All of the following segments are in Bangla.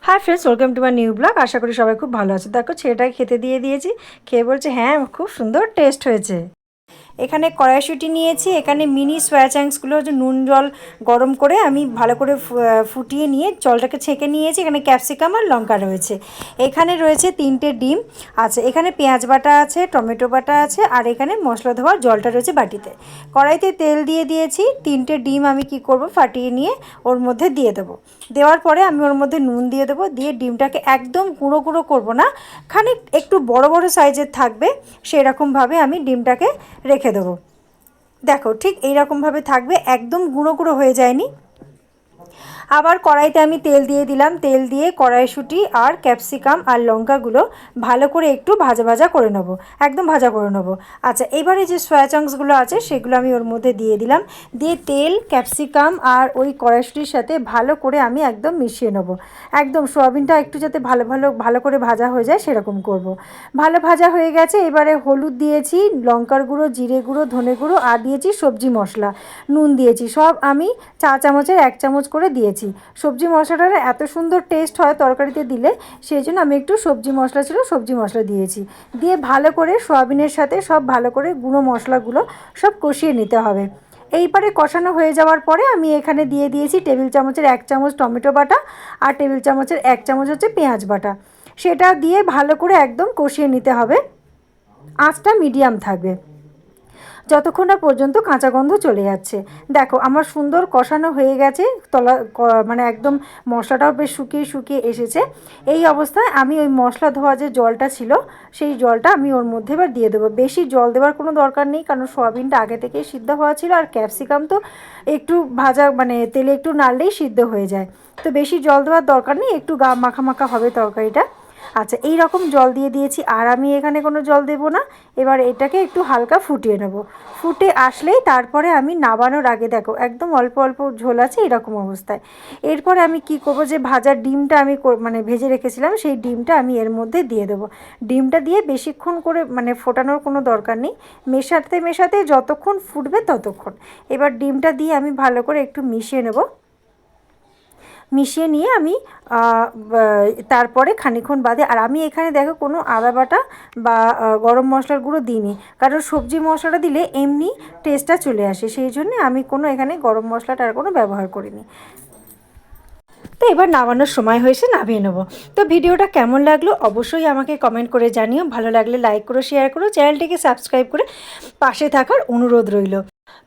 High friends, welcome to my new blog. আশা করি সবাই খুব ভালো আছে। দেখো ছেলেটাকে খেতে দিয়ে দিয়েছি, খেয়ে বলছে হ্যাঁ খুব সুন্দর টেস্ট হয়েছে। এখানে কড়াইশুঁটি নিয়েছি, এখানে মিনি সয়া চাংসগুলো হচ্ছে নুন জল গরম করে আমি ভালো করে ফুটিয়ে নিয়ে জলটাকে ছেঁকে নিয়েছি। এখানে ক্যাপসিকাম আর লঙ্কা রয়েছে, এখানে রয়েছে 3টে ডিম আছে, এখানে পেঁয়াজ বাটা আছে, টমেটো বাটা আছে, আর এখানে মশলা ধোয়ার জলটা রয়েছে বাটিতে। কড়াইতে তেল দিয়ে দিয়েছি, 3টে ডিম আমি কি করব ফাটিয়ে নিয়ে ওর মধ্যে দিয়ে দেবো। দেওয়ার পরে আমি ওর মধ্যে নুন দিয়ে দেবো, দিয়ে ডিমটাকে একদম গুঁড়ো গুঁড়ো করবো না, খানিক একটু বড় বড় সাইজের থাকবে সেরকমভাবে আমি ডিমটাকে রেখে দেবো। দেখো ঠিক এইরকমভাবে থাকবে, একদম গুঁড়ো গুঁড়ো হয়ে যায়নি। আবার কড়াইতে আমি তেল দিয়ে দিলাম, তেল দিয়ে কড়াইশুঁটি আর ক্যাপসিকাম আর লঙ্কাগুলো ভালো করে একটু ভাজা ভাজা করে নেব, একদম ভাজা করে নেব। আচ্ছা, এবারে যে সয়া চাংসগুলো আছে সেগুলো আমি ওর মধ্যে দিয়ে দিলাম, দিয়ে তেল ক্যাপসিকাম আর ওই কড়াইশুঁটির সাথে ভালো করে আমি একদম মিশিয়ে নেব। একদম সোয়াবিনটা একটু যাতে ভালো করে ভাজা হয়ে যায় সেরকম করব। ভালো ভাজা হয়ে গেছে, এবারে হলুদ দিয়েছি, লঙ্কার গুঁড়ো, জিরে গুঁড়ো, ধনে গুঁড়ো, আর দিয়েছি সবজি মশলা, নুন দিয়েছি, সব আমি চা চামচের 1 চামচ করে দিয়েছি। সবজি মশলাটার এত সুন্দর টেস্ট হয় তরকারিতে দিলে, সেই জন্য আমি একটু সবজি মশলা ছিল সবজি মশলা দিয়েছি। দিয়ে ভালো করে সোয়াবিনের সাথে সব ভালো করে গুঁড়ো মশলাগুলো সব কষিয়ে নিতে হবে। এইবারে কষানো হয়ে যাওয়ার পরে আমি এখানে দিয়ে দিয়েছি টেবিল চামচের 1 চামচ টমেটো বাটা, আর টেবিল চামচের 1 চামচ হচ্ছে পেঁয়াজ বাটা। সেটা দিয়ে ভালো করে একদম কষিয়ে নিতে হবে, আঁচটা মিডিয়াম থাকবে যতক্ষণ না পর্যন্ত কাঁচা গন্ধ চলে যাচ্ছে। দেখো আমার সুন্দর কষানো হয়ে গেছে, মানে একদম মশলাটাও বেশ শুকিয়ে শুকিয়ে এসেছে। এই অবস্থায় আমি ওই মশলা ধোয়া যে জলটা ছিল সেই জলটা আমি ওর মধ্যে এবার দিয়ে দেবো। বেশি জল দেওয়ার কোনো দরকার নেই, কারণ সয়াবিনটা আগে থেকেই সিদ্ধ হওয়া ছিল, আর ক্যাপসিকাম তো একটু ভাজা মানে তেলে একটু নাড়লেই সিদ্ধ হয়ে যায়, তো বেশি জল দেওয়ার দরকার নেই, একটু গা মাখা মাখা হবে তরকারিটা। আচ্ছা, এই রকম জল দিয়ে দিয়েছি, আর আমি এখানে কোনো জল দেবো না। এবার এটাকে একটু হালকা ফুটিয়ে নেব, ফুটে আসলেই তারপরে আমি নামানোর আগে দেখো একদম অল্প অল্প ঝোল আছে এরকম অবস্থায়। এরপরে আমি কি করব, যে ভাজা ডিমটা আমি মানে ভেজে রেখেছিলাম সেই ডিমটা আমি এর মধ্যে দিয়ে দেবো। ডিমটা দিয়ে বেশিক্ষণ করে মানে ফোটানোর কোনো দরকার নেই, মেশাতে মেশাতে যতক্ষণ ফুটবে ততক্ষণ। এবার ডিমটা দিয়ে আমি ভালো করে একটু মিশিয়ে নেব, মিশিয়ে নিয়ে আমি তারপরে খানিকক্ষণ বাদে, আর আমি এখানে দেখো কোনো আদা বাটা বা গরম মশলার গুঁড়ো দিইনি, কারণ সবজি মশলাটা দিলে এমনি টেস্টটা চলে আসে, সেই জন্যে আমি কোনো এখানে গরম মশলাটা আর কোনো ব্যবহার করিনি। তো এবার নামানোর সময় হয়েছে, নামিয়ে নেবো। তো ভিডিওটা কেমন লাগলো অবশ্যই আমাকে কমেন্ট করে জানিও, ভালো লাগলে লাইক করো, শেয়ার করো, চ্যানেলটিকে সাবস্ক্রাইব করে পাশে থাকার অনুরোধ রইল।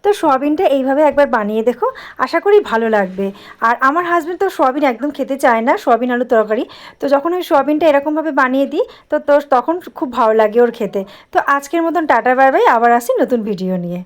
তো সোয়াবিনটা এইভাবে একবার বানিয়ে দেখো, আশা করি ভালো লাগবে। আর আমার হাজব্যান্ড তো সোয়াবিন একদম খেতে চায় না, সোয়াবিন আলু তরকারি, তো যখন ওই সোয়াবিনটা এরকমভাবে বানিয়ে দিই তো তখন খুব ভালো লাগে ওর খেতে। তো আজকের মতন টাটা বাই বাই, আবার আসি নতুন ভিডিও নিয়ে।